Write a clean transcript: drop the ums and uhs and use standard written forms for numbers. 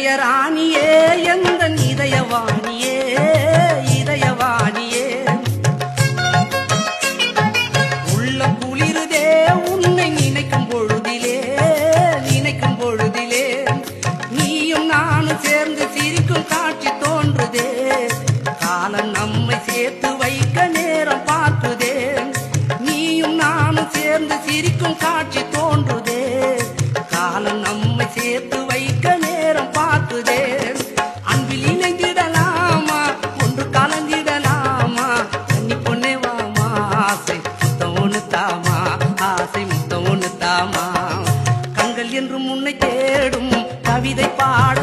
இதயராணியே எந்த இதயவாணியே இதயவாணியே உள்ள குளிருதே உன்னை நினைக்கும் பொழுதிலே நீயும் நானும் சேர்ந்து சிரிக்கும் காட்சி தோன்றுதே காலம் நம்மை சேர்த்து வைக்க நேரம் பார்க்குதே நீயும் நானும் சேர்ந்து சிரிக்கும் காட்சி தோன்றுதே காலம் நம்மை சேர்த்து வைக்க நேரம் பார்க்குதே அன்பில் இணைந்திடலாமா ஒன்று கலந்திடலாமா கன்னி பொண்ணே வாமா ஆசை முத்தம் ஒன்று தாமா ஆசை முத்தம் ஒன்று தாமா கண்கள் என்று முன்னை தேடும் கவிதை பாட